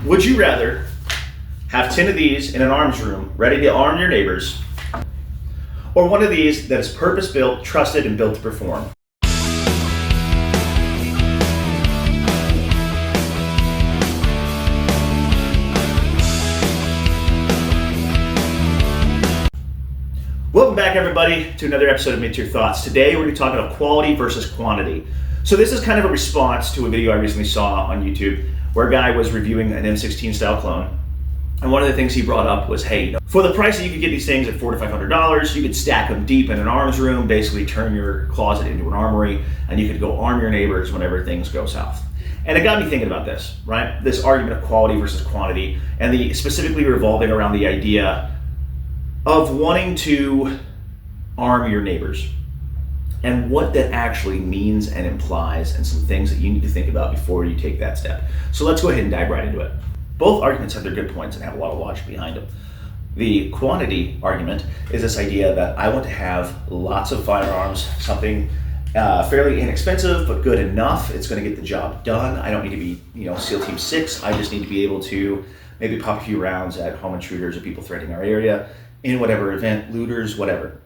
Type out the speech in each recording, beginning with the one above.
Would you rather have 10 of these in an arms room ready to arm your neighbors, or one of these that is purpose-built, trusted, and built to perform? Welcome back, everybody, to another episode of Mid-Tier Thoughts. Today we're going to be talking about quality versus quantity. So this is kind of a response to a video I recently saw on YouTube where a guy was reviewing an M16 style clone. And one of the things he brought up was, hey, for the price that you could get these things at $400 to $500, you could stack them deep in an arms room, basically turn your closet into an armory, and you could go arm your neighbors whenever things go south. And it got me thinking about this, right? This argument of quality versus quantity, and specifically revolving around the idea of wanting to arm your neighbors and what that actually means and implies, and some things that you need to think about before you take that step. So let's go ahead and dive right into it. Both arguments have their good points and have a lot of logic behind them. The quantity argument is this idea that I want to have lots of firearms, something fairly inexpensive but good enough. It's going to get the job done. I don't need to be, SEAL Team 6. I just need to be able to maybe pop a few rounds at home intruders or people threatening our area in whatever event, looters, whatever.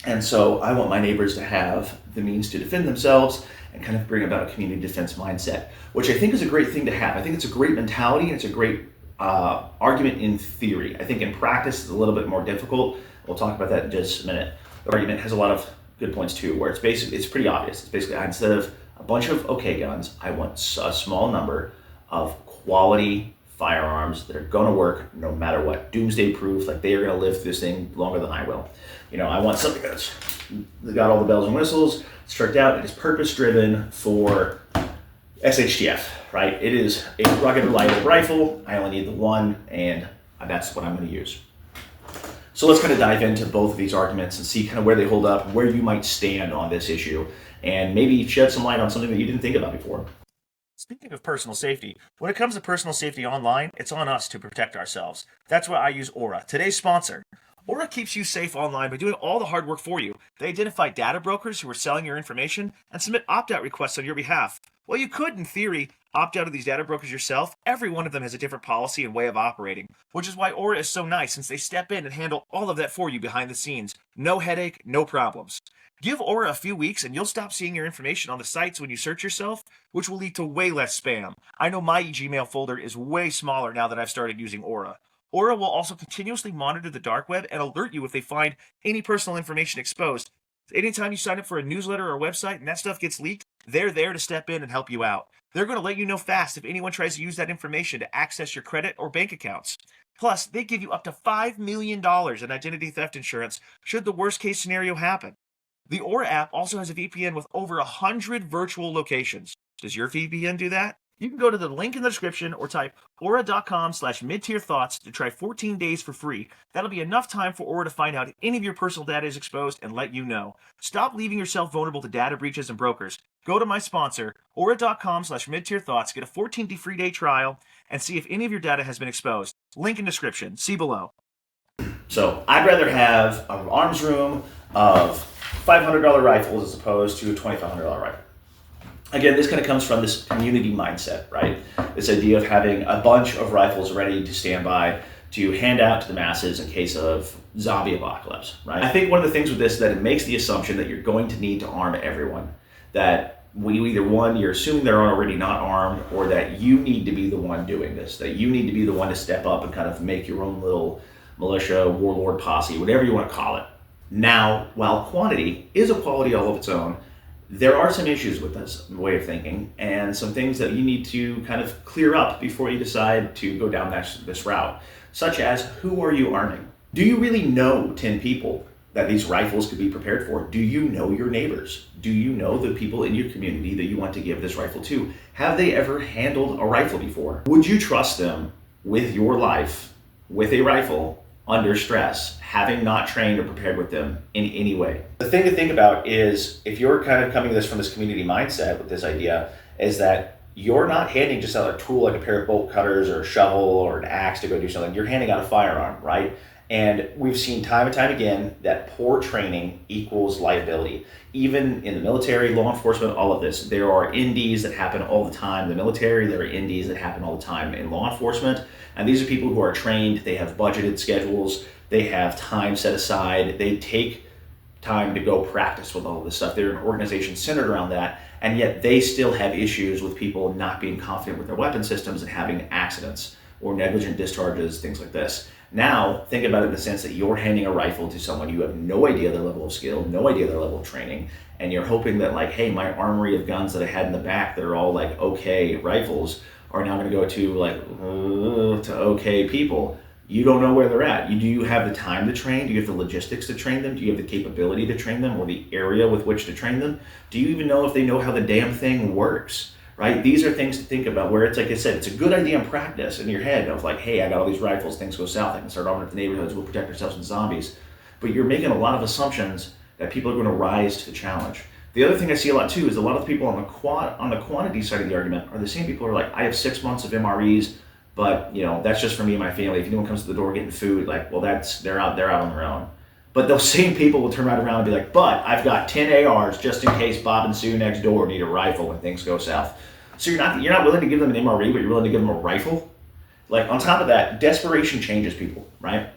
And so I want my neighbors to have the means to defend themselves and kind of bring about a community defense mindset, which I think is a great thing to have. I think it's a great mentality, and it's a great argument in theory. I think in practice it's a little bit more difficult. We'll talk about that in just a minute. The argument has a lot of good points too, where it's pretty obvious. It's basically, instead of a bunch of okay guns, I want a small number of quality firearms that are going to work no matter what, doomsday proof, like they are going to live through this thing longer than I will. I want something that's got all the bells and whistles, it's tricked out, it is purpose driven for SHTF, right? It is a rugged, reliable rifle. I only need the one, and that's what I'm going to use. So let's kind of dive into both of these arguments and see kind of where they hold up, where you might stand on this issue, and maybe shed some light on something that you didn't think about before. Speaking of personal safety, when it comes to personal safety online, it's on us to protect ourselves. That's why I use Aura, today's sponsor. Aura keeps you safe online by doing all the hard work for you. They identify data brokers who are selling your information and submit opt-out requests on your behalf. Well, you could, in theory, opt out of these data brokers yourself. Every one of them has a different policy and way of operating, which is why Aura is so nice, since they step in and handle all of that for you behind the scenes. No headache, no problems. Give Aura a few weeks and you'll stop seeing your information on the sites when you search yourself, which will lead to way less spam. I know my Gmail folder is way smaller now that I've started using Aura. Aura will also continuously monitor the dark web and alert you if they find any personal information exposed. Anytime you sign up for a newsletter or website and that stuff gets leaked, they're there to step in and help you out. They're going to let you know fast if anyone tries to use that information to access your credit or bank accounts. Plus, they give you up to $5 million in identity theft insurance should the worst case scenario happen. The Aura app also has a VPN with over 100 virtual locations. Does your VPN do that? You can go to the link in the description or type aura.com/midtierthoughts to try 14 days for free. That'll be enough time for Aura to find out if any of your personal data is exposed and let you know. Stop leaving yourself vulnerable to data breaches and brokers. Go to my sponsor, aura.com/midtierthoughts, get a 14-day free day trial, and see if any of your data has been exposed. Link in description. See below. So I'd rather have an arms room of $500 rifles as opposed to a $2,500 rifle. Again, this kind of comes from this community mindset, right? This idea of having a bunch of rifles ready to stand by to hand out to the masses in case of zombie apocalypse, right? I think one of the things with this is that it makes the assumption that you're going to need to arm everyone. That you're assuming they're already not armed, or that you need to be the one doing this, that you need to be the one to step up and kind of make your own little militia, warlord posse, whatever you want to call it. Now, while quantity is a quality all of its own, there are some issues with this way of thinking and some things that you need to kind of clear up before you decide to go down this route, such as, who are you arming? Do you really know 10 people that these rifles could be prepared for? Do you know your neighbors? Do you know the people in your community that you want to give this rifle to? Have they ever handled a rifle before? Would you trust them with your life, with a rifle, under stress, having not trained or prepared with them in any way? The thing to think about is, if you're kind of coming to this from this community mindset with this idea, is that you're not handing just out a tool like a pair of bolt cutters or a shovel or an axe to go do something. You're handing out a firearm, right? And we've seen time and time again that poor training equals liability. Even in the military, law enforcement, all of this, there are NDs that happen all the time. In the military, there are NDs that happen all the time in law enforcement. And these are people who are trained, they have budgeted schedules, they have time set aside, they take time to go practice with all of this stuff. They're an organization centered around that, and yet they still have issues with people not being confident with their weapon systems and having accidents or negligent discharges, things like this. Now, think about it in the sense that you're handing a rifle to someone you have no idea their level of skill, no idea their level of training, and you're hoping that like, hey, my armory of guns that I had in the back that are all like okay rifles are now going to go to like to okay people. You don't know where they're at. Do you have the time to train? Do you have the logistics to train them? Do you have the capability to train them or the area with which to train them? Do you even know if they know how the damn thing works? Right? These are things to think about where it's like I said, it's a good idea in practice in your head of like, hey, I got all these rifles, things go south, I can start arming up the neighborhoods, we'll protect ourselves from zombies. But you're making a lot of assumptions that people are going to rise to the challenge. The other thing I see a lot too is a lot of the people on the quantity side of the argument are the same people who are like, I have 6 months of MREs, but that's just for me and my family. If anyone comes to the door getting food, like, well, they're out on their own. But those same people will turn right around and be like, but I've got 10 ARs just in case Bob and Sue next door need a rifle when things go south. So you're not willing to give them an MRE, but you're willing to give them a rifle. Like on top of that, desperation changes people, right?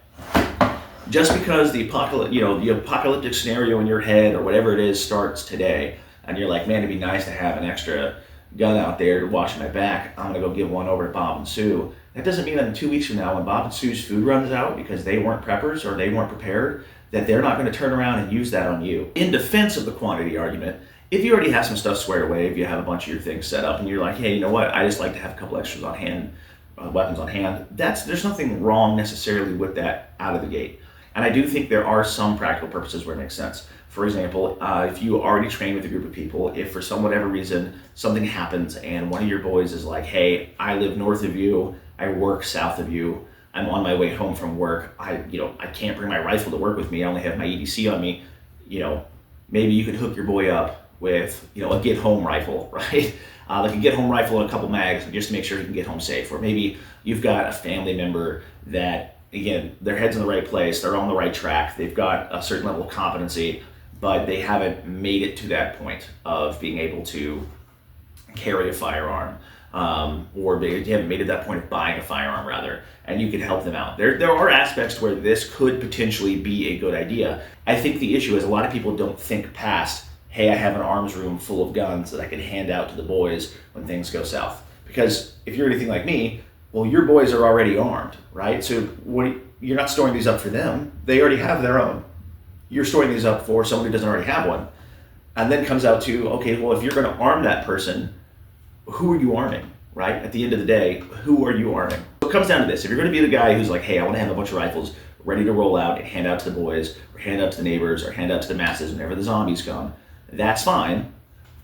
Just because the apocalyptic scenario in your head or whatever it is starts today, and you're like, man, it'd be nice to have an extra gun out there to watch my back. I'm gonna go give one over to Bob and Sue. That doesn't mean that in 2 weeks from now, when Bob and Sue's food runs out because they weren't preppers or they weren't prepared, that they're not going to turn around and use that on you. In defense of the quantity argument, if you already have some stuff squared away, if you have a bunch of your things set up and you're like, hey, you know what, I just like to have a couple extras on hand, weapons on hand, there's nothing wrong necessarily with that out of the gate. And I do think there are some practical purposes where it makes sense. For example, if you already train with a group of people, if for some whatever reason something happens and one of your boys is like, hey, I live north of you, I work south of you, I'm on my way home from work, I can't bring my rifle to work with me, I only have my EDC on me, maybe you could hook your boy up with a get home rifle, right? Like a get home rifle and a couple mags just to make sure he can get home safe. Or maybe you've got a family member that, again, their head's in the right place, they're on the right track, they've got a certain level of competency, but they haven't made it to that point of being able to carry a firearm, or they haven't made it to that point of buying a firearm rather, and you can help them out. There are aspects where this could potentially be a good idea. I think the issue is a lot of people don't think past, hey, I have an arms room full of guns that I can hand out to the boys when things go south. Because if you're anything like me, well, your boys are already armed, right? So you're not storing these up for them. They already have their own. You're storing these up for someone who doesn't already have one. And then comes out to, okay, well, if you're going to arm that person, who are you arming, right? At the end of the day, who are you arming? So it comes down to this. If you're going to be the guy who's like, hey, I want to have a bunch of rifles ready to roll out and hand out to the boys, or hand out to the neighbors, or hand out to the masses whenever the zombies come, that's fine.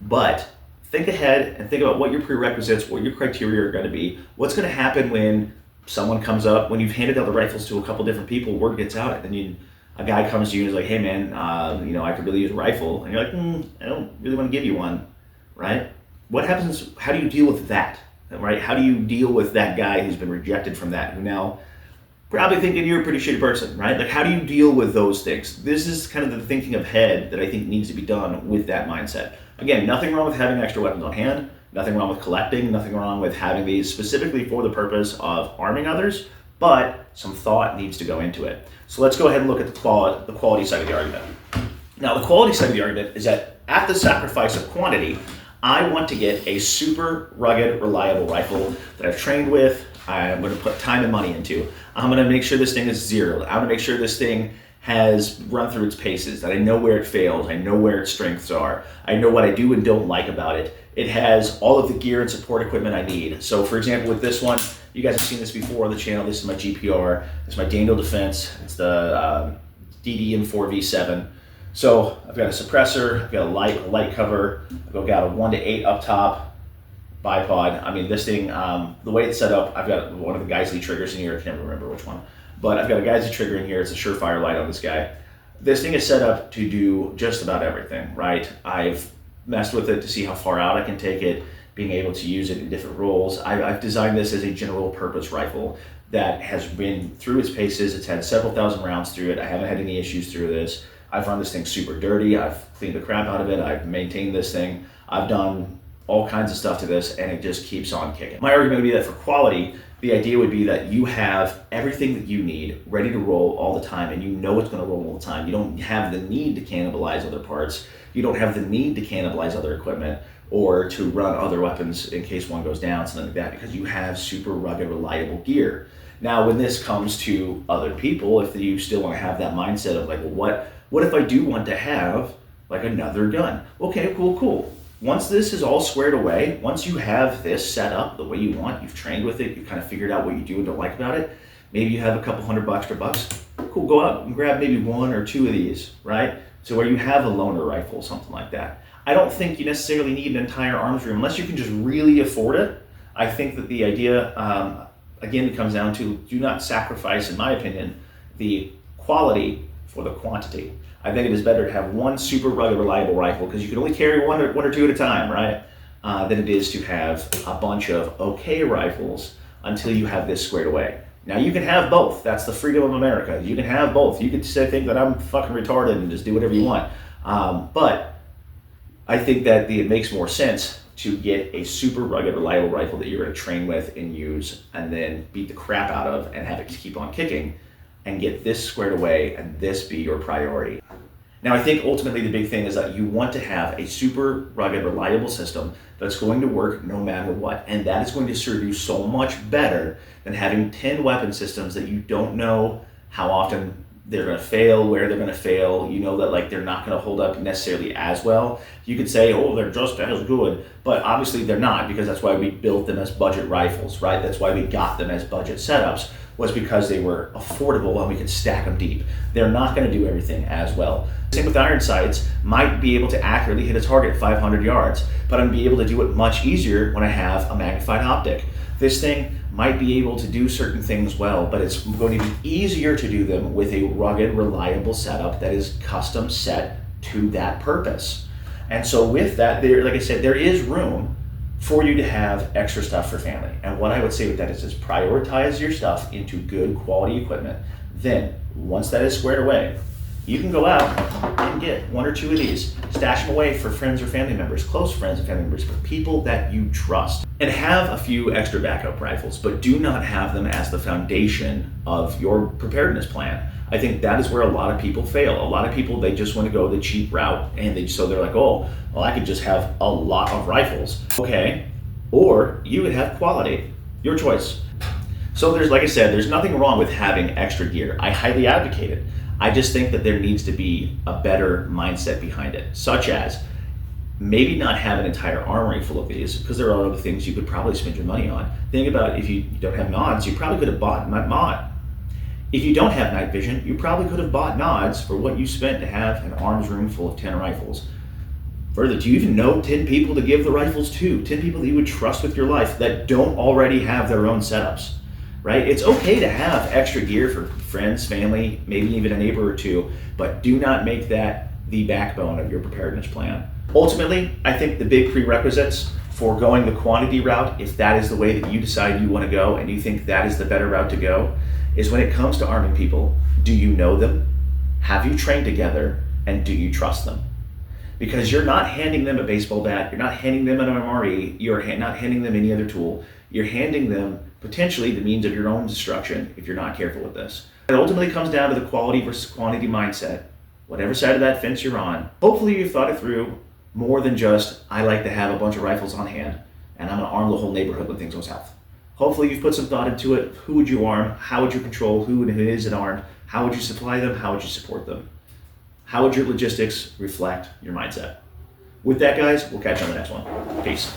But think ahead and think about what your prerequisites, what your criteria are going to be, what's going to happen when someone comes up, when you've handed out the rifles to a couple different people, word gets out, and then a guy comes to you and is like, hey man, I could really use a rifle. And you're like, I don't really want to give you one, right? What happens, how do you deal with that, right? How do you deal with that guy who's been rejected from that, who now probably thinking you're a pretty shitty person, right? Like, how do you deal with those things? This is kind of the thinking ahead that I think needs to be done with that mindset. Again, nothing wrong with having extra weapons on hand, nothing wrong with collecting, nothing wrong with having these specifically for the purpose of arming others, but some thought needs to go into it. So let's go ahead and look at the quality side of the argument. Now, the quality side of the argument is that at the sacrifice of quantity, I want to get a super rugged, reliable rifle that I've trained with, I'm going to put time and money into. I'm going to make sure this thing is zeroed. I'm going to make sure this thing has run through its paces, that I know where it fails, I know where its strengths are, I know what I do and don't like about it. It has all of the gear and support equipment I need. So for example, with this one, you guys have seen this before on the channel. This is my GPR. This is my Daniel Defense. It's the DDM4V7. So I've got a suppressor, I've got a light cover, I've got a 1 to 8 up top, bipod. I mean, this thing, the way it's set up, I've got one of the Geisley triggers in here. I can't remember which one, but I've got a Geisley trigger in here. It's a Surefire light on this guy. This thing is set up to do just about everything, right? I've messed with it to see how far out I can take it, being able to use it in different roles. I've designed this as a general purpose rifle. that has been through its paces. It's had several thousand rounds through it. I haven't had any issues through this. I've run this thing super dirty. I've cleaned the crap out of it. I've maintained this thing. I've done all kinds of stuff to this, and it just keeps on kicking. My argument would be that for quality, the idea would be that you have everything that you need ready to roll all the time, and you know it's going to roll all the time. You don't have the need to cannibalize other parts. You don't have the need to cannibalize other equipment or to run other weapons in case one goes down, something like that, because you have super rugged, reliable gear. Now, when this comes to other people, if you still want to have that mindset of like, well, what if I do want to have like another gun? Okay, cool. Once this is all squared away, once you have this set up the way you want, you've trained with it, you've kind of figured out what you do and don't like about it, maybe you have a couple $100 extra bucks, cool, go out and grab maybe one or two of these, right? So where you have a loaner rifle, something like that. I don't think you necessarily need an entire arms room unless you can just really afford it. I think that the idea, again, it comes down to do not sacrifice, in my opinion, the quality for the quantity. I think it is better to have one super rugged, reliable rifle, because you can only carry one or two at a time, right? Than it is to have a bunch of okay rifles until you have this squared away. Now you can have both. That's the freedom of America. You can have both. You could think that I'm fucking retarded and just do whatever you want. But I think that it makes more sense to get a super rugged, reliable rifle that you're going to train with and use, and then beat the crap out of and have it keep on kicking, and get this squared away and this be your priority. Now, I think ultimately the big thing is that you want to have a super rugged, reliable system that's going to work no matter what. And that is going to serve you so much better than having 10 weapon systems that you don't know how often they're going to fail, where they're going to fail. You know that like they're not going to hold up necessarily as well. You could say, oh, they're just as good, but obviously they're not, because that's why we built them as budget rifles, right? That's why we got them as budget setups, was because they were affordable and we could stack them deep. They're not going to do everything as well. Same with iron sights. Might be able to accurately hit a target 500 yards, but I'm be able to do it much easier when I have a magnified optic. This thing might be able to do certain things well, but it's going to be easier to do them with a rugged, reliable setup that is custom set to that purpose. And so with that, like I said, there is room for you to have extra stuff for family. And what I would say with that is prioritize your stuff into good quality equipment. Then, once that is squared away, you can go out and get one or two of these, stash them away for friends or family members, close friends and family members, but people that you trust. And have a few extra backup rifles, but do not have them as the foundation of your preparedness plan. I think that is where a lot of people fail. A lot of people, they just want to go the cheap route, and so they're like, oh, well, I could just have a lot of rifles. Okay, or you would have quality, your choice. So there's, like I said, there's nothing wrong with having extra gear. I highly advocate it. I just think that there needs to be a better mindset behind it, such as maybe not have an entire armory full of these, because there are other things you could probably spend your money on. Think about if you don't have nods, you probably could have bought a mod. If you don't have night vision, you probably could have bought nods for what you spent to have an arms room full of 10 rifles. Further, do you even know 10 people to give the rifles to? 10 people that you would trust with your life that don't already have their own setups, right? It's okay to have extra gear for friends, family, maybe even a neighbor or two, but do not make that the backbone of your preparedness plan. Ultimately, I think the big prerequisites for going the quantity route, if that is the way that you decide you want to go and you think that is the better route to go, is when it comes to arming people, do you know them? Have you trained together? And do you trust them? Because you're not handing them a baseball bat, you're not handing them an MRE, you're not handing them any other tool, you're handing them potentially the means of your own destruction if you're not careful with this. It ultimately comes down to the quality versus quantity mindset, whatever side of that fence you're on. Hopefully you've thought it through more than just, I like to have a bunch of rifles on hand and I'm gonna arm the whole neighborhood when things go south. Hopefully you've put some thought into it. Who would you arm? How would you control who and who isn't armed? How would you supply them? How would you support them? How would your logistics reflect your mindset? With that, guys, we'll catch you on the next one. Peace.